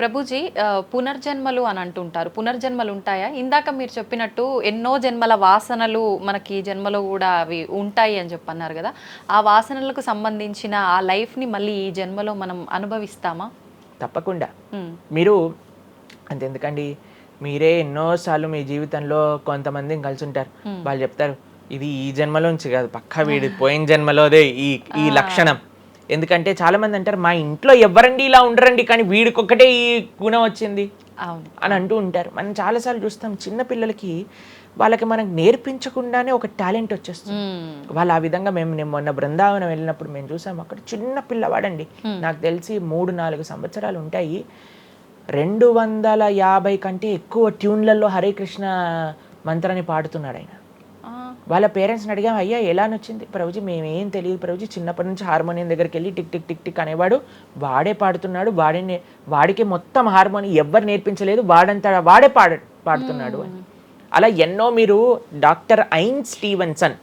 ప్రభుజీ పునర్జన్మలు అని అంటుంటారు. పునర్జన్మలు ఉంటాయా? ఇందాక మీరు చెప్పినట్టు ఎన్నో జన్మల వాసనలు మనకి ఈ జన్మలో కూడా అవి ఉంటాయి అని చెప్పన్నారు కదా! ఆ వాసనలకు సంబంధించిన ఆ లైఫ్‌ని మళ్ళీ ఈ జన్మలో మనం అనుభవిస్తామా? తప్పకుండా. హ్మ్. మీరు అంతెందుకండి, మీరే ఎన్నో సార్లు మీ జీవితంలో కొంతమందిని కలిసుంటారు. వాళ్ళు చెప్తారు, ఇది ఈ జన్మలోంచి కాదు, పక్కా వీడి పోయిన జన్మలోదే ఈ ఈ లక్షణం. ఎందుకంటే చాలామంది అంటారు, మా ఇంట్లో ఎవ్వరండి ఇలా ఉండరండి, కానీ వీడికొక్కటే ఈ గుణం వచ్చింది అవును. అని అంటూ ఉంటారు. మనం చాలాసార్లు చూస్తాం, చిన్న పిల్లలకి వాళ్ళకి మనకు నేర్పించకుండానే ఒక టాలెంట్ వచ్చేస్తుంది. వాళ్ళు ఆ విధంగా నేను మొన్న బృందావనం వెళ్ళినప్పుడు మేము చూసాం, అక్కడ చిన్న పిల్లవాడండి, నాకు తెలిసి 3-4 సంవత్సరాలు ఉంటాయి, 250 కంటే ఎక్కువ ట్యూన్లలో హరే కృష్ణ మంత్రాన్ని పాడుతున్నాడు ఆయన. వాళ్ళ పేరెంట్స్ని అడిగాం, అయ్యా ఎలా నచ్చింది? ప్రభుజీ మేమేం తెలియదు ప్రభుజీ, చిన్నప్పటి నుంచి హార్మోనియం దగ్గరికి వెళ్ళి టిక్ టిక్ టిక్ టిక్ అనేవాడు, వాడే పాడుతున్నాడు, వాడికి మొత్తం హార్మోనియం ఎవ్వరు నేర్పించలేదు, వాడంతా వాడే పాడుతున్నాడు అని. అలా ఎన్నో. మీరు డాక్టర్ ఐన్ స్టీవెన్సన్,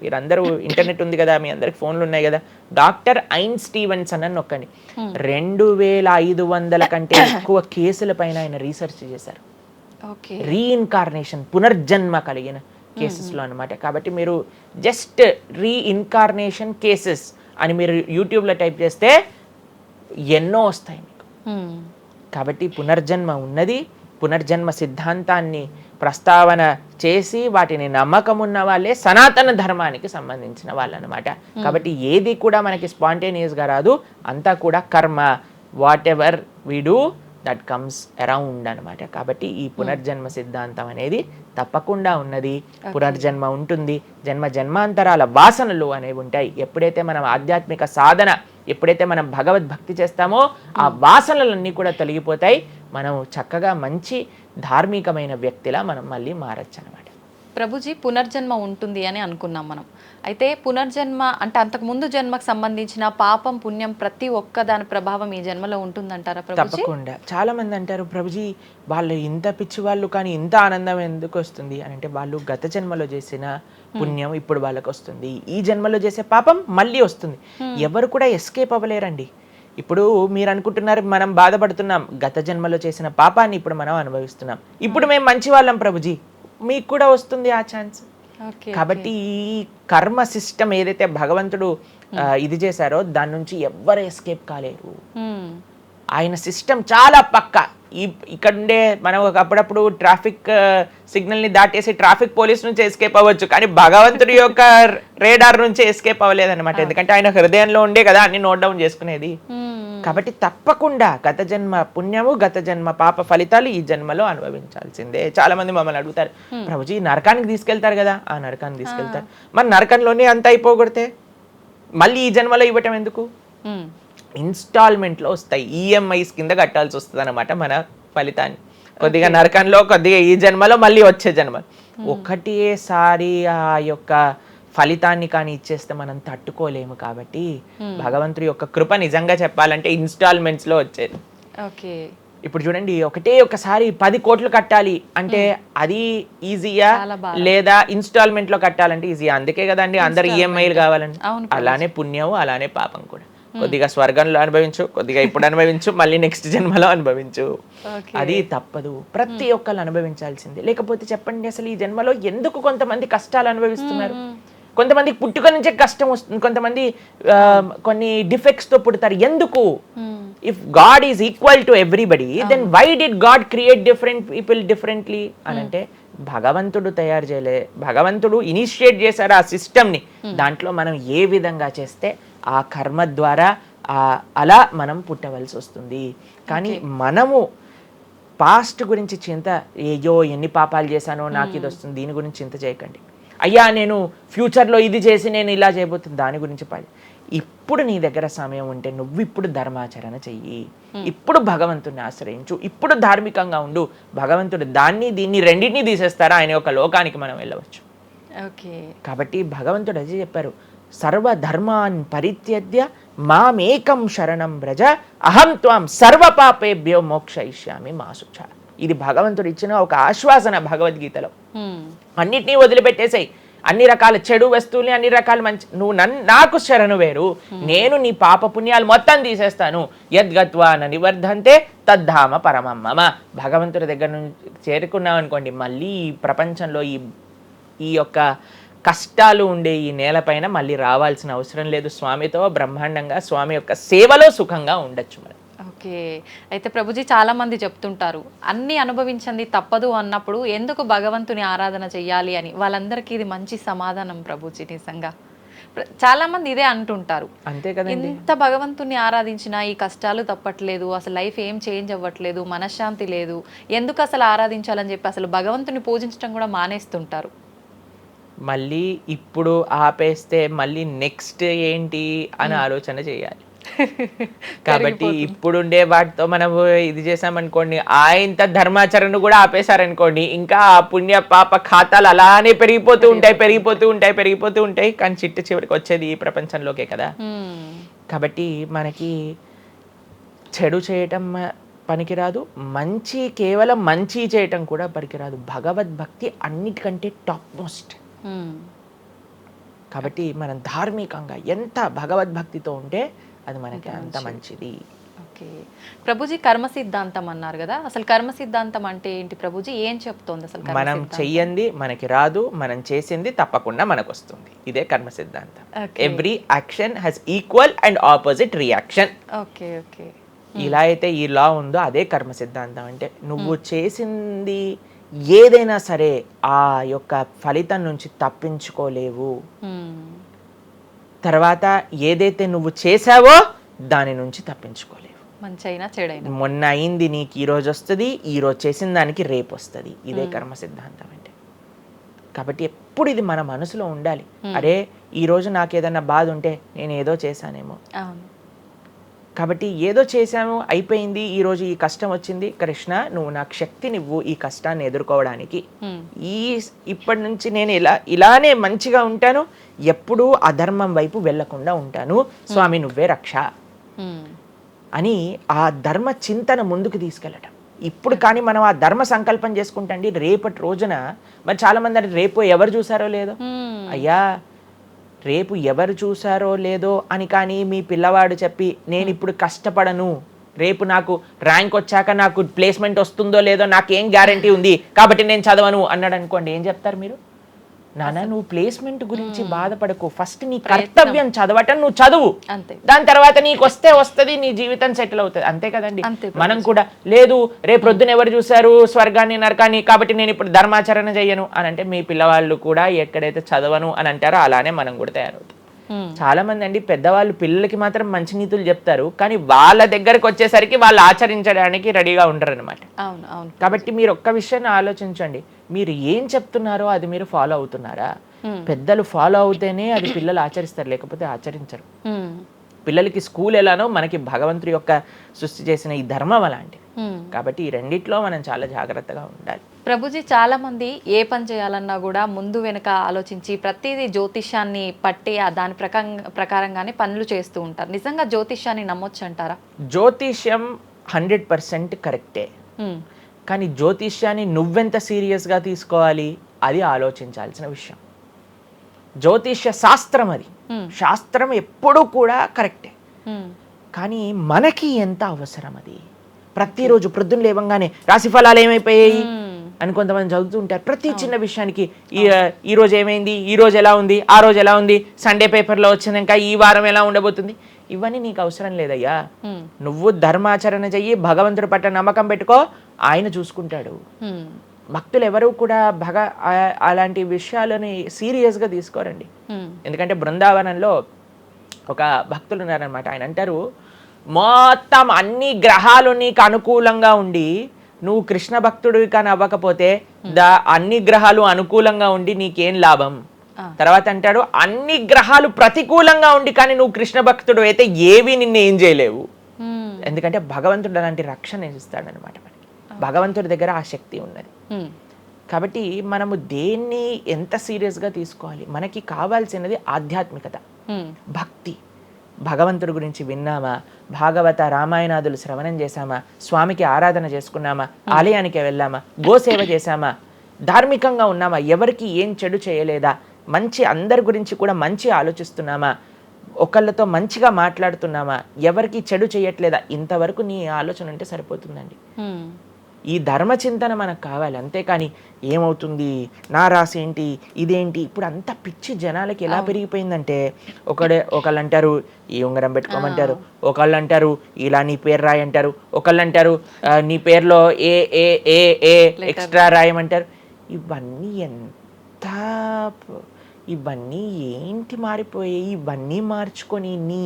మీరందరూ ఇంటర్నెట్ ఉంది కదా, మీ అందరికి ఫోన్లు ఉన్నాయి కదా, డాక్టర్ ఐన్ స్టీవెన్సన్ అని నొక్కండి. 2500 కంటే ఎక్కువ కేసుల పైన ఆయన రీసెర్చ్ చేశారు. రీఇన్కార్నేషన్, పునర్జన్మ కలిగిన కేసెస్లో అనమాట. కాబట్టి మీరు జస్ట్ రీఇన్కార్నేషన్ కేసెస్ అని మీరు యూట్యూబ్లో టైప్ చేస్తే ఎన్నో వస్తాయి మీకు. కాబట్టి పునర్జన్మ ఉన్నది. పునర్జన్మ సిద్ధాంతాన్ని ప్రస్తావన చేసి వాటిని నమ్మకం ఉన్న వాళ్ళే సనాతన ధర్మానికి సంబంధించిన వాళ్ళు అనమాట. కాబట్టి ఏది కూడా మనకి స్పాంటేనియస్గా రాదు, అంతా కూడా కర్మ. What ever we do that comes around అనమాట. కాబట్టి ఈ పునర్జన్మ సిద్ధాంతం అనేది తప్పకుండా ఉన్నది. పునర్జన్మ ఉంటుంది. జన్మాంతరాల వాసనలు అనేవి ఉంటాయి. ఎప్పుడైతే మనం ఆధ్యాత్మిక సాధన, ఎప్పుడైతే మనం భగవద్భక్తి చేస్తామో ఆ వాసనలన్నీ కూడా తొలగిపోతాయి. మనం చక్కగా మంచి ధార్మికమైన వ్యక్తిలా మనం మళ్ళీ మారచ్చు అనమాట. ప్రభుజీ, పునర్జన్మ ఉంటుంది అని అనుకున్నాం మనం. అయితే పునర్జన్మ అంటే అంతకుముందు జన్మకు సంబంధించిన పాపం పుణ్యం ప్రతి ఒక్క దాని ప్రభావం ఈ జన్మలో ఉంటుందంటారా ప్రభుజీ? తప్పకుండా. చాలా మంది అంటారు, ప్రభుజీ వాళ్ళు ఇంత పిచ్చి వాళ్ళు కానీ ఇంత ఆనందం ఎందుకు వస్తుంది అని అంటే, వాళ్ళు గత జన్మలో చేసిన పుణ్యం ఇప్పుడు వాళ్ళకి వస్తుంది, ఈ జన్మలో చేసే పాపం మళ్ళీ వస్తుంది. ఎవరు కూడా ఎస్కేప్ అవ్వలేరండి. ఇప్పుడు మీరు అనుకుంటున్నారు మనం బాధపడుతున్నాం, గత జన్మలో చేసిన పాపాన్ని ఇప్పుడు మనం అనుభవిస్తున్నాం, ఇప్పుడు మేము మంచి వాళ్ళం ప్రభుజీ, మీకు కూడా వస్తుంది ఆ ఛాన్స్. కాబట్టి ఈ కర్మ సిస్టమ్ ఏదైతే భగవంతుడు ఇది చేశారో దాని నుంచి ఎవ్వరు ఎస్కేప్ కాలేరు. ఆయన సిస్టమ్ చాలా పక్కా. ఇక్కడుండే మనం అప్పుడప్పుడు ట్రాఫిక్ సిగ్నల్ని దాటేసి ట్రాఫిక్ పోలీస్ నుంచి ఎస్కేప్ అవ్వచ్చు, కానీ భగవంతుడి యొక్క రేడార్ నుంచి ఎస్కేప్ అవ్వలేదన్నమాట. ఎందుకంటే ఆయన హృదయంలో ఉండే కదా అన్ని నోట్ డౌన్ చేసుకునేది. కాబట్టి తప్పకుండా గత జన్మ పుణ్యము, గత జన్మ పాప ఫలితాలు ఈ జన్మలో అనుభవించాల్సిందే. చాలా మంది మమ్మల్ని అడుగుతారు, ప్రభుజీ నరకానికి తీసుకెళ్తారు కదా. ఆ నరకానికి తీసుకెళ్తారు, మరి నరకంలోనే అంత అయిపోగొడితే మళ్ళీ ఈ జన్మలో ఇవ్వటం ఎందుకు? ఇన్స్టాల్మెంట్లో వస్తాయి, ఈఎంఐస్ కింద కట్టాల్సి వస్తుంది అనమాట మన ఫలితాన్ని. కొద్దిగా నరకంలో, కొద్దిగా ఈ జన్మలో, మళ్ళీ వచ్చే జన్మ. ఒకటేసారి ఆ యొక్క ఫలితాన్ని కానీ ఇచ్చేస్తే మనం తట్టుకోలేము. కాబట్టి భగవంతుడి యొక్క కృప నిజంగా చెప్పాలంటే ఇన్స్టాల్మెంట్స్లో వచ్చేది. ఇప్పుడు చూడండి, ఒకసారి 10 కోట్లు కట్టాలి అంటే అది ఈజీయా, లేదా ఇన్స్టాల్మెంట్లో కట్టాలంటే ఈజీయా? అందుకే కదండి అందరు ఈఎంఐలు కావాలండి. అలానే పుణ్యం, అలానే పాపం కూడా. కొద్దిగా స్వర్గంలో అనుభవించు, కొద్దిగా ఇప్పుడు అనుభవించు, మళ్ళీ నెక్స్ట్ జన్మలో అనుభవించు. అది తప్పదు, ప్రతి ఒక్కళ్ళు అనుభవించాల్సిందే. లేకపోతే చెప్పండి, అసలు ఈ జన్మలో ఎందుకు కొంతమంది కష్టాలు అనుభవిస్తున్నారు? కొంతమందికి పుట్టుక నుంచే కష్టం వస్తుంది, కొంతమంది కొన్ని డిఫెక్ట్స్ తో పుడతారు. ఎందుకు? If God is equal to everybody, then why did God create different people differently అని అంటే, భగవంతుడు తయారు చేయలే, భగవంతుడు ఇనిషియేట్ చేశారు ఆ సిస్టమ్ని. దాంట్లో మనం ఏ విధంగా చేస్తే ఆ కర్మ ద్వారా అలా మనం పుట్టవలసి వస్తుంది. కానీ మనము పాస్ట్ గురించి చింత, ఏయో ఎన్ని పాపాలు చేశానో నాకు ఇది వస్తుంది, దీని గురించి చింత చేయకండి. అయ్యా నేను ఫ్యూచర్లో ఇది చేసి నేను ఇలా చేయబోతుంది, దాని గురించి ఇప్పుడు నీ దగ్గర సమయం ఉంటే నువ్వు ఇప్పుడు ధర్మాచరణ చెయ్యి, ఇప్పుడు భగవంతుడిని ఆశ్రయించు, ఇప్పుడు ధార్మికంగా ఉండు. భగవంతుడు దీన్ని రెండింటినీ తీసేస్తారా, ఆయన యొక్క లోకానికి మనం వెళ్ళవచ్చు. కాబట్టి భగవంతుడు అదే చెప్పారు, సర్వధర్మాన్ పరిత్యజ్య మామేకం శరణం వ్రజ అహం త్వాం సర్వ పాపేభ్యో మోక్షయిష్యామి మా శుచ. ఇది భగవంతుడు ఇచ్చిన ఒక ఆశ్వాసన భగవద్గీతలో. అన్నిటినీ వదిలిపెట్టేసాయి, అన్ని రకాల చెడు వస్తువుల్ని, అన్ని రకాల మంచి, నువ్వు నాకు శరణు వేరు, నేను నీ పాప పుణ్యాలు మొత్తం తీసేస్తాను. యద్గత్వా న నివర్ధంతే తద్ధామ పరమం మమ. భగవంతుడి దగ్గర నుంచి చేరుకున్నాం అనుకోండి, మళ్ళీ ఈ ప్రపంచంలో ఈ యొక్క కష్టాలు ఉండే ఈ నేలపైన మళ్ళీ రావాల్సిన అవసరం లేదు. స్వామితో బ్రహ్మాండంగా స్వామి యొక్క సేవలో సుఖంగా ఉండొచ్చు మనం. ఓకే. అయితే ప్రభుజీ చాలా మంది చెప్తుంటారు, అన్ని అనుభవించండి తప్పదు అన్నప్పుడు ఎందుకు భగవంతుని ఆరాధన చెయ్యాలి అని. వాళ్ళందరికీ ఇది మంచి సమాధానం ప్రభుజీ. నిజంగా చాలా మంది ఇదే అంటుంటారు. అంతే కదండి. ఎంత భగవంతుని ఆరాధించినా ఈ కష్టాలు తప్పట్లేదు, అసలు లైఫ్ ఏం చేంజ్ అవ్వట్లేదు, మనశ్శాంతి లేదు, ఎందుకు అసలు ఆరాధించాలని చెప్పి అసలు భగవంతుని పూజించడం కూడా మానేస్తుంటారు. మళ్ళీ ఇప్పుడు ఆపేస్తే మళ్ళీ నెక్స్ట్ ఏంటి అని ఆలోచన చేయాలి. కాబట్టి ఇప్పుడుండే వాటితో మనం ఇది చేసామనుకోండి, ఇంత ధర్మాచరణ కూడా ఆపేశారనుకోండి, ఇంకా ఆ పుణ్య పాప ఖాతాలు అలానే పెరిగిపోతూ ఉంటాయి. కానీ చివరికి వచ్చేది ఈ ప్రపంచంలోకే కదా. కాబట్టి మనకి చెడు చేయటం పనికిరాదు, కేవలం మంచి చేయటం కూడా పనికిరాదు. భగవద్భక్తి అన్నిటికంటే టాప్ మోస్ట్. కాబట్టి మనం ధార్మికంగా ఎంత భగవద్భక్తితో ఉంటే అది మనకి అంత మంచిది. ఓకే ప్రభుజీ, కర్మ సిద్ధాంతం అన్నారు కదా, అసలు కర్మ సిద్ధాంతం అంటే ఏంటి ప్రభుజీ? ఏం చెప్తోంది అసలు? మనం చెయ్యంది మనకి రాదు, మనం చేసింది తప్పకుండా మనకు వస్తుంది. ఇదే కర్మ సిద్ధాంతం. Every action has equal and opposite reaction. Okay okay. ఇలా అయితే ఈ లా ఉందో అదే కర్మ సిద్ధాంతం. అంటే నువ్వు చేసింది ఏదైనా సరే ఆ యొక్క ఫలితం నుంచి తప్పించుకోలేవు. తర్వాత ఏదైతే నువ్వు చేసావో దాని నుంచి తప్పించుకోలేవు. మంచైనా చెడైనా, మొన్న అయింది నీకు ఈ రోజు వస్తుంది, ఈ రోజు చేసిన దానికి రేపు వస్తుంది. ఇదే కర్మ సిద్ధాంతం అంటే. కాబట్టి ఎప్పుడు ఇది మన మనసులో ఉండాలి. అరే ఈ రోజు నాకు ఏదైనా బాధ ఉంటే నేను ఏదో చేశానేమో, కాబట్టి ఏదో చేశాము అయిపోయింది, ఈ రోజు ఈ కష్టం వచ్చింది, కృష్ణ నువ్వు నాకు శక్తినివ్వు ఈ కష్టాన్ని ఎదుర్కోవడానికి. ఇప్పటి నుంచి నేను ఇలానే మంచిగా ఉంటాను, ఎప్పుడూ అధర్మం వైపు వెళ్లకుండా ఉంటాను, స్వామి నువ్వే రక్ష అని ఆ ధర్మ చింతన ముందుకు తీసుకెళ్ళటం. ఇప్పుడు కానీ మనం ఆ ధర్మ సంకల్పం చేసుకుంటండి, రేపటి రోజున మరి చాలా మంది అంటే రేపు ఎవరు చూసారో లేదో, అయ్యా రేపు ఎవరు చూసారో లేదో అని కానీ మీ పిల్లవాడు చెప్పి నేను ఇప్పుడు కష్టపడను, రేపు నాకు ర్యాంక్ వచ్చాక నాకు ప్లేస్మెంట్ వస్తుందో లేదో నాకేం గ్యారంటీ ఉంది కాబట్టి నేను చదవను అన్నాడు అనుకోండి, ఏం చెప్తారు మీరు? నాన్న నువ్వు ప్లేస్మెంట్ గురించి బాధపడకు, ఫస్ట్ నీ కర్తవ్యం చదవటం నువ్వు చదువు, దాని తర్వాత నీకు వస్తుంది, నీ జీవితం సెటిల్ అవుతుంది. అంతే కదండి. మనం కూడా లేదు రేపు ప్రొద్దున ఎవరు చూసారు స్వర్గాన్ని నరకాన్ని కాబట్టి నేను ఇప్పుడు ధర్మాచరణ చెయ్యను అని అంటే మీ పిల్లవాళ్ళు కూడా ఎక్కడైతే చదవను అని అంటారో అలానే మనం కూడా తయారవుతాం. చాలా మంది అండి పెద్దవాళ్ళు పిల్లలకి మాత్రం మంచి నీతులు చెప్తారు, కానీ వాళ్ళ దగ్గరకు వచ్చేసరికి వాళ్ళు ఆచరించడానికి రెడీగా ఉండరు అనమాట. కాబట్టి మీరు ఒక్క విషయాన్ని ఆలోచించండి, మీరు ఏం చెప్తున్నారో అది మీరు ఫాలో అవుతున్నారా? పెద్దలు ఫాలో అవుతేనే అది పిల్లలు ఆచరిస్తారు, లేకపోతే ఆచరించరు. పిల్లలకి స్కూల్ ఎలానో మనకి భగవంతుడి యొక్క సృష్టి చేసిన ఈ ధర్మం అలాంటిది. కాబట్టి ఈ రెండిట్లో మనం చాలా జాగ్రత్తగా ఉండాలి. ప్రభుజీ చాలా మంది ఏ పని చేయాలన్నా కూడా ముందు వెనక ఆలోచించి ప్రతిదీ జ్యోతిష్యాన్ని పట్టి దాని ప్రకారంగానే పనులు చేస్తూ ఉంటారు. నిజంగా జ్యోతిష్యాన్ని నమ్మొచ్చు అంటారా? జ్యోతిష్యం 100% కరెక్టే, కానీ జ్యోతిష్యాన్ని నువ్వెంత సీరియస్గా తీసుకోవాలి అది ఆలోచించాల్సిన విషయం. జ్యోతిష్య శాస్త్రం అది, శాస్త్రం ఎప్పుడూ కూడా కరెక్టే, కానీ మనకి ఎంత అవసరం అది. ప్రతిరోజు ప్రొద్దున లేవంగానే రాశి ఫలాలు ఏమైపోయాయి అని కొంతమంది చదువుతూ ఉంటారు. ప్రతి చిన్న విషయానికి ఈ రోజు ఏమైంది, ఈ రోజు ఎలా ఉంది, ఆ రోజు ఎలా ఉంది, సండే పేపర్లో వచ్చింది ఇంకా ఈ వారం ఎలా ఉండబోతుంది, ఇవన్నీ నీకు అవసరం లేదయ్యా. నువ్వు ధర్మాచరణ చెయ్యి, భగవంతుడి పట్ల నమ్మకం పెట్టుకో, ఆయన చూసుకుంటాడు. భక్తులు ఎవరు కూడా అలాంటి విషయాలని సీరియస్గా తీసుకోరండి. ఎందుకంటే బృందావనంలో ఒక భక్తులు ఉన్నారనమాట, ఆయన అంటారు మొత్తం అన్ని గ్రహాలు నీకు అనుకూలంగా ఉండి నువ్వు కృష్ణ భక్తుడివి కానీ అవ్వకపోతే అన్ని గ్రహాలు అనుకూలంగా ఉండి నీకేం లాభం. తర్వాత అంటాడు అన్ని గ్రహాలు ప్రతికూలంగా ఉండి కానీ నువ్వు కృష్ణ భక్తుడు అయితే ఏవి నిన్ను ఏం చేయలేవు. ఎందుకంటే భగవంతుడు అలాంటి రక్షణ ఇస్తాడనమాట. భగవంతుడి దగ్గర ఆ శక్తి ఉన్నది. కాబట్టి మనము దేన్ని ఎంత సీరియస్గా తీసుకోవాలి, మనకి కావాల్సినది ఆధ్యాత్మికత, భక్తి. భగవంతుడి గురించి విన్నామా, భాగవత రామాయణాదులు శ్రవణం చేశామా, స్వామికి ఆరాధన చేసుకున్నామా, ఆలయానికి వెళ్ళామా, గోసేవ చేశామా, ధార్మికంగా ఉన్నామా, ఎవరికి ఏం చెడు చేయలేదా, మంచి అందరి గురించి కూడా మంచి ఆలోచిస్తున్నామా, ఒకళ్ళతో మంచిగా మాట్లాడుతున్నామా, ఎవరికి చెడు చేయట్లేదా, ఇంతవరకు నీ ఆలోచన ఉంటే సరిపోతుందండి. ఈ ధర్మ చింతన మనకు కావాలి, అంతేకాని ఏమవుతుంది, నా రాసి ఏంటి, ఇదేంటి. ఇప్పుడు అంత పిచ్చి జనాలకి ఎలా పెరిగిపోయిందంటే, ఒకళ్ళు అంటారు ఈ ఉంగరం పెట్టుకోమంటారు, ఒకళ్ళు అంటారు ఇలా నీ పేరు రాయి అంటారు, ఒకళ్ళు అంటారు నీ పేరులో ఏ ఏ ఏ ఏ ఎక్స్ట్రా రాయమంటారు. ఇవన్నీ ఏంటి మారిపోయాయి. ఇవన్నీ మార్చుకొని నీ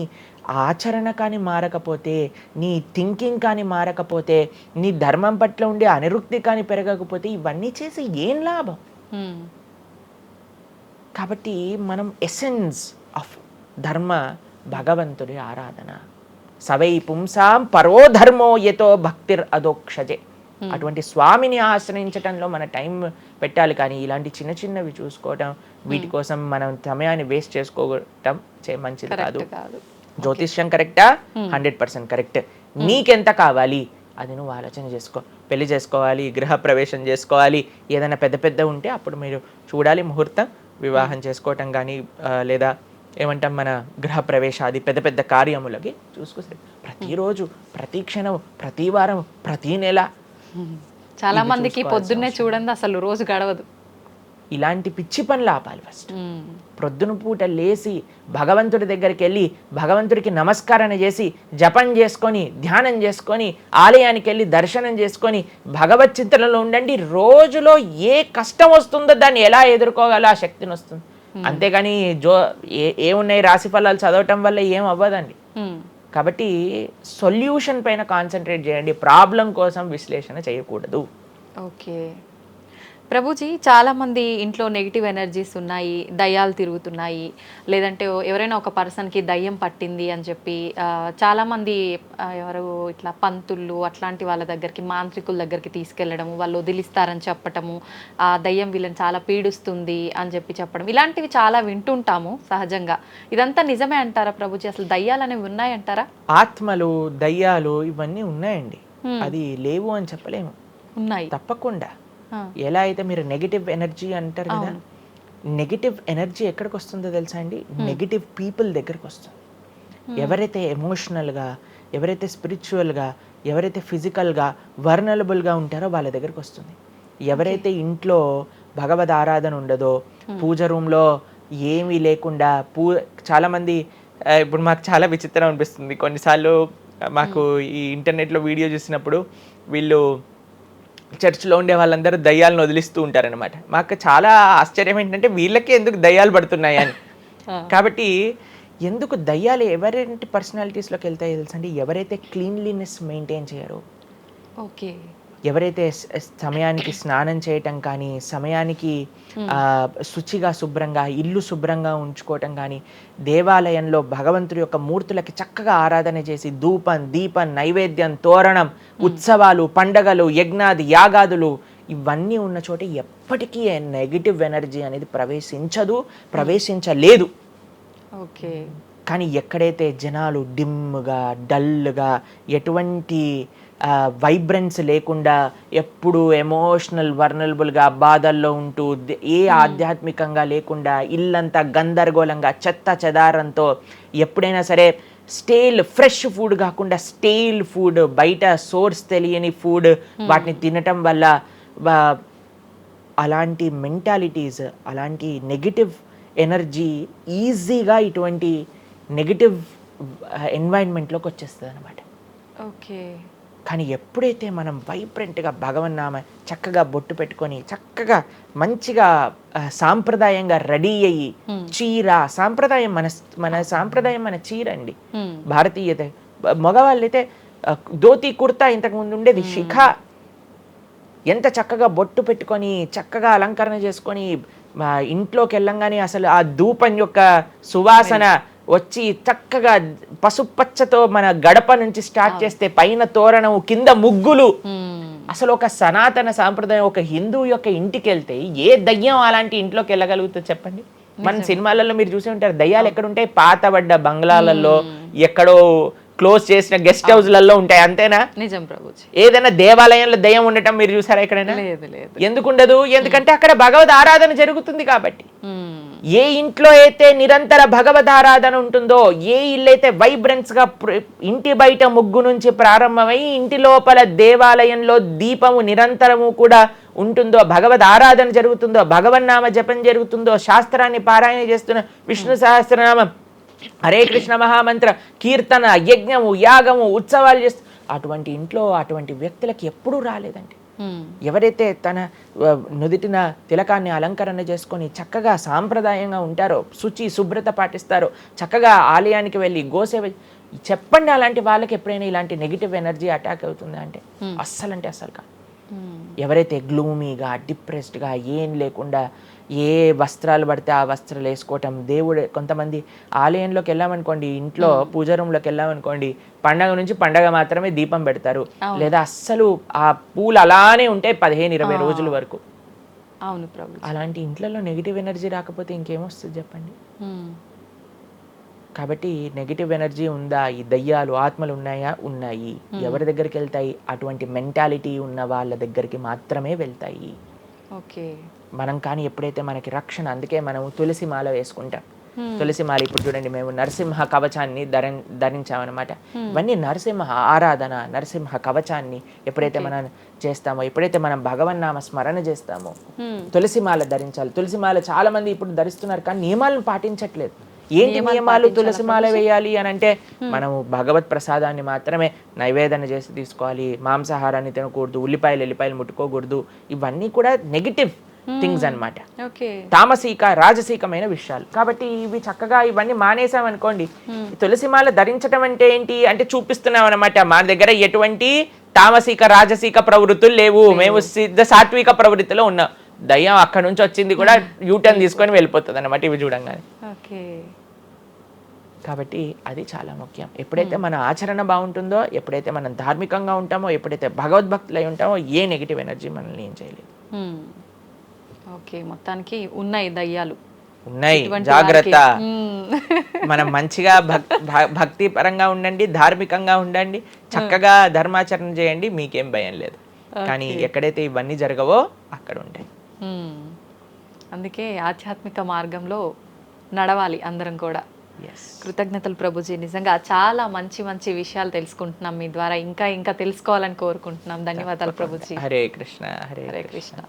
ఆచరణ కానీ మారకపోతే, నీ థింకింగ్ కానీ మారకపోతే, నీ ధర్మం పట్ల ఉండే అనిరుక్తి కానీ పెరగకపోతే ఇవన్నీ చేసి ఏం లాభం. కాబట్టి మనం ఎసెన్స్ ఆఫ్ ధర్మ భగవంతుడి ఆరాధన. సవై పుంసాం పరో ధర్మో యతో భక్తిర్ అదోక్షజే. అటువంటి స్వామిని ఆశ్రయించటంలో మన టైం పెట్టాలి, కానీ ఇలాంటి చిన్న చిన్నవి చూసుకోవటం, వీటి కోసం మనం సమయాన్ని వేస్ట్ చేసుకోవటం మంచిది కాదు. జ్యోతిష్యం కరెక్టా? 100% కరెక్ట్. నీకెంత కావాలి అది నువ్వు ఆలోచన చేసుకో. పెళ్లి చేసుకోవాలి, గృహ ప్రవేశం చేసుకోవాలి, ఏదైనా పెద్ద పెద్ద ఉంటే అప్పుడు మీరు చూడాలి ముహూర్తం, వివాహం చేసుకోవటం కానీ లేదా ఏమంటాం మన గృహ ప్రవేశాది పెద్ద పెద్ద కార్యములకి చూసుకొస్తే ప్రతిరోజు, ప్రతి క్షణం, ప్రతి వారం, ప్రతి నెల. చాలా మందికి పొద్దున్నే చూడండి అసలు రోజు గడవదు. ఇలాంటి పిచ్చి పనులు ఆపాలి. ఫస్ట్ ప్రొద్దున పూట లేచి భగవంతుడి దగ్గరికి వెళ్ళి భగవంతుడికి నమస్కారం చేసి జపం చేసుకొని ధ్యానం చేసుకొని ఆలయానికి వెళ్ళి దర్శనం చేసుకొని భగవత్ చింతనలో ఉండండి. రోజులో ఏ కష్టం వస్తుందో దాన్ని ఎలా ఎదుర్కోగలో ఆ శక్తిని వస్తుంది. అంతేగాని ఏమున్నాయి రాశి ఫలాలు చదవటం వల్ల ఏం అవ్వదండి. కాబట్టి సొల్యూషన్ పైన కాన్సన్ట్రేట్ చేయండి, ప్రాబ్లం కోసం విశ్లేషణ చేయకూడదు. ఓకే ప్రభుజీ, చాలామంది ఇంట్లో నెగిటివ్ ఎనర్జీస్ ఉన్నాయి, దయ్యాలు తిరుగుతున్నాయి, లేదంటే ఎవరైనా ఒక పర్సన్కి దయ్యం పట్టింది అని చెప్పి చాలామంది ఎవరు ఇట్లా పంతుళ్ళు అట్లాంటి వాళ్ళ దగ్గరికి, మాంత్రికుల దగ్గరికి తీసుకెళ్ళడము, వాళ్ళు వదిలిస్తారని చెప్పటము, ఆ దయ్యం వీళ్ళని చాలా పీడిస్తుంది అని చెప్పడం, ఇలాంటివి చాలా వింటుంటాము సహజంగా. ఇదంతా నిజమే అంటారా ప్రభుజీ? అసలు దయ్యాలు అనేవి ఉన్నాయంటారా? ఆత్మలు, దయ్యాలు ఇవన్నీ ఉన్నాయండి, అది లేవు అని చెప్పలేము, ఉన్నాయి తప్పకుండా. ఎలా అయితే మీరు నెగిటివ్ ఎనర్జీ అంటారు కదా, నెగిటివ్ ఎనర్జీ ఎక్కడికి వస్తుందో తెలుసా అండి? నెగిటివ్ పీపుల్ దగ్గరికి వస్తుంది. ఎవరైతే ఎమోషనల్గా, ఎవరైతే స్పిరిచువల్గా, ఎవరైతే ఫిజికల్గా వర్నలబుల్గా ఉంటారో వాళ్ళ దగ్గరికి వస్తుంది. ఎవరైతే ఇంట్లో భగవద్ ఆరాధన ఉండదో, పూజ రూమ్లో ఏమీ లేకుండా చాలామంది, ఇప్పుడు మాకు చాలా విచిత్రం అనిపిస్తుంది కొన్నిసార్లు, మాకు ఈ ఇంటర్నెట్లో వీడియో చూసినప్పుడు వీళ్ళు చర్చ్లో ఉండే వాళ్ళందరూ దయ్యాలను వదిలిస్తూ ఉంటారనమాట. మాకు చాలా ఆశ్చర్యం ఏంటంటే వీళ్ళకే ఎందుకు దయ్యాలు పడుతున్నాయి అని. కాబట్టి ఎందుకు దయ్యాలు ఎవరైతే పర్సనాలిటీస్లోకి వెళ్తాయో తెలుసా అండి? ఎవరైతే క్లీన్లీనెస్ మెయింటైన్ చేయరో, ఓకే, ఎవరైతే సమయానికి స్నానం చేయటం కానీ, సమయానికి శుచిగా శుభ్రంగా ఇల్లు శుభ్రంగా ఉంచుకోవటం కానీ, దేవాలయంలో భగవంతుడి యొక్క మూర్తులకి చక్కగా ఆరాధన చేసి ధూపం, దీపం, నైవేద్యం, తోరణం, ఉత్సవాలు, పండగలు, యజ్ఞాది యాగాదులు ఇవన్నీ ఉన్న చోట ఎప్పటికీ నెగిటివ్ ఎనర్జీ అనేది ప్రవేశించలేదు. ఓకే. కానీ ఎక్కడైతే జనాలు డిమ్గా, డల్గా, ఎటువంటి వైబ్రెన్స్ లేకుండా, ఎప్పుడు ఎమోషనల్ వర్నలబుల్గా బాధల్లో ఉంటూ, ఏ ఆధ్యాత్మికంగా లేకుండా, ఇల్లంతా గందరగోళంగా చెత్త చెదారంతో, ఎప్పుడైనా సరే ఫ్రెష్ ఫుడ్ కాకుండా స్టేల్ ఫుడ్, బయట సోర్స్ తెలియని ఫుడ్ వాటిని తినటం వల్ల అలాంటి మెంటాలిటీస్, అలాంటి నెగిటివ్ ఎనర్జీ ఈజీగా ఇటువంటి నెగిటివ్ ఎన్వైరన్మెంట్లోకి వచ్చేస్తుంది అనమాట. ఓకే. కానీ ఎప్పుడైతే మనం వైబ్రెంట్గా భగవన్నామ చక్కగా బొట్టు పెట్టుకొని చక్కగా మంచిగా సాంప్రదాయంగా రెడీ అయ్యి, చీర సాంప్రదాయం, మన సాంప్రదాయం మన చీర అండి, భారతీయత. మగవాళ్ళైతే ధోతి కుర్తా, ఇంతకు ముందు ఉండేది శిఖ. ఎంత చక్కగా బొట్టు పెట్టుకొని చక్కగా అలంకరణ చేసుకొని ఇంట్లోకి వెళ్ళంగానే అసలు ఆ ధూపం యొక్క సువాసన వచ్చి చక్కగా పసుపచ్చతో మన గడప నుంచి స్టార్ట్ చేస్తే పైన తోరణం, కింద ముగ్గులు. అసలు ఒక సనాతన సాంప్రదాయం, ఒక హిందువు యొక్క ఇంటికి వెళ్తే ఏ దయ్యం అలాంటి ఇంట్లోకి వెళ్ళగలుగుతుంది చెప్పండి? మన సినిమాలలో మీరు చూసి ఉంటారు, దయ్యాలు ఎక్కడుంటాయి? పాతబడ్డ బంగ్లాలలో, ఎక్కడో క్లోజ్ చేసిన గెస్ట్ హౌస్లలో ఉంటాయి, అంతేనా? నిజం ప్రభుజీ. ఏదైనా దేవాలయంలో దయ్యం ఉండటం మీరు చూసారా ఎక్కడైనా? ఎందుకు ఉండదు? ఎందుకంటే అక్కడ భగవద్ ఆరాధన జరుగుతుంది కాబట్టి. ఏ ఇంట్లో అయితే నిరంతర భగవదారాధన ఉంటుందో, ఏ ఇల్లు అయితే వైబ్రెన్స్గా ఇంటి బయట ముగ్గు నుంచి ప్రారంభమై ఇంటి లోపల దేవాలయంలో దీపము నిరంతరము కూడా ఉంటుందో, భగవద్ ఆరాధన జరుగుతుందో, భగవన్నామ జపం జరుగుతుందో, శాస్త్రాన్ని పారాయణ చేస్తున్న విష్ణు సహస్రనామం, హరే కృష్ణ మహామంత్ర కీర్తన, యజ్ఞము, యాగము, ఉత్సవాలు చేస్తూ అటువంటి ఇంట్లో అటువంటి వ్యక్తులకి ఎప్పుడూ రాలేదండి. ఎవరైతే తన నుదిటిన తిలకాన్ని అలంకరణ చేసుకొని చక్కగా సాంప్రదాయంగా ఉంటారో, శుచి శుభ్రత పాటిస్తారో, చక్కగా ఆలయానికి వెళ్ళి గోసేవ చెప్పండి, అలాంటి వాళ్ళకి ఎప్పుడైనా ఇలాంటి నెగిటివ్ ఎనర్జీ అటాక్ అవుతుంది అంటే అస్సలు కాదు. ఎవరైతే గ్లూమీగా డిప్రెస్డ్గా ఏం లేకుండా ఏ వస్త్రాలు పడితే ఆ వస్త్రాలు వేసుకోవటం, దేవుడు కొంతమంది ఆలయంలోకి వెళ్ళామనుకోండి, ఇంట్లో పూజ రూమ్లోకి వెళ్ళామనుకోండి, పండగ నుంచి పండగ మాత్రమే దీపం పెడతారు, లేదా అస్సలు ఆ పూలు అలానే ఉంటాయి 15-20 రోజుల వరకు. అవును ప్రభు. అలాంటి ఇంట్లలో నెగిటివ్ ఎనర్జీ రాకపోతే ఇంకేమొస్తుంది చెప్పండి. కాబట్టి నెగిటివ్ ఎనర్జీ ఉందా, ఈ దయ్యాలు ఆత్మలు ఉన్నాయా, ఉన్నాయి. ఎవరి దగ్గరికి వెళ్తాయి, అటువంటి మెంటాలిటీ ఉన్న వాళ్ళ దగ్గరికి మాత్రమే వెళ్తాయి. ఓకే. మనం కానీ ఎప్పుడైతే మనకి రక్షణ, అందుకే మనం తులసి మాల వేసుకుంటాం. తులసి మాల ఇప్పుడు చూడండి, మేము నరసింహ కవచాన్ని ధరించామన్నమాట. ఇవన్నీ నరసింహ ఆరాధన, నరసింహ కవచాన్ని ఎప్పుడైతే మనం చేస్తామో, ఎప్పుడైతే మనం భగవన్నామ స్మరణ చేస్తామో, తులసి మాల ధరించాలి. తులసి మాల చాలా మంది ఇప్పుడు ధరిస్తున్నారు, కానీ నియమాలను పాటించట్లేదు. ఏంటి నియమాలు? తులసి మాల వేయాలి అని అంటే మనము భగవత్ ప్రసాదాన్ని మాత్రమే నైవేదన చేసి తీసుకోవాలి, మాంసాహారాన్ని తినకూడదు, ఎల్లిపాయలు ముట్టుకోకూడదు. ఇవన్నీ కూడా నెగిటివ్ థింగ్స్ అన్నమాట, తామసిక రాజసీకమైన విషయాలు. కాబట్టి ఇవి చక్కగా ఇవన్నీ మానేసామనుకోండి. తులసి మాల ధరించడం అంటే ఏంటి అంటే చూపిస్తున్నాం అనమాట, మా దగ్గర ఎటువంటి తామసిక రాజసీక ప్రవృత్తులు లేవు, మేము సిద్ధ సాత్విక ప్రవృత్తిలో ఉన్నాం. దయ్యం అక్కడ నుంచి వచ్చింది కూడా యూటర్న్ తీసుకొని వెళ్ళిపోతుంది అన్నమాట ఇవి చూడంగానే. కాబట్టి అది చాలా ముఖ్యం. ఎప్పుడైతే మన ఆచరణ బాగుంటుందో, ఎప్పుడైతే మనం ధార్మికంగా ఉంటామో, ఎప్పుడైతే భగవద్భక్తులై ఉంటామో, ఏ నెగిటివ్ ఎనర్జీ మనల్ని ఏం చేయలేదు. ఓకే, మొత్తానికి ఉన్నాయి దయ్యాలు, ఉన్నాయి, జాగ్రత్త. మనం మంచిగా భక్తి పరంగా ఉండండి, ధార్మికంగా ఉండండి, చక్కగా ధర్మాచరణ చేయండి, మీకేం భయం లేదు. కానీ ఎక్కడైతే ఇవన్నీ జరగవో అక్కడ ఉంటాయి. అందుకే ఆధ్యాత్మిక మార్గంలో నడవాలి అందరం కూడా. కృతజ్ఞతలు ప్రభుజీ, నిజంగా చాలా మంచి మంచి విషయాలు తెలుసుకుంటున్నాం మీ ద్వారా. ఇంకా ఇంకా తెలుసుకోవాలని కోరుకుంటున్నాం. ధన్యవాదాలు ప్రభుజీ. హరే కృష్ణ. హరే కృష్ణ.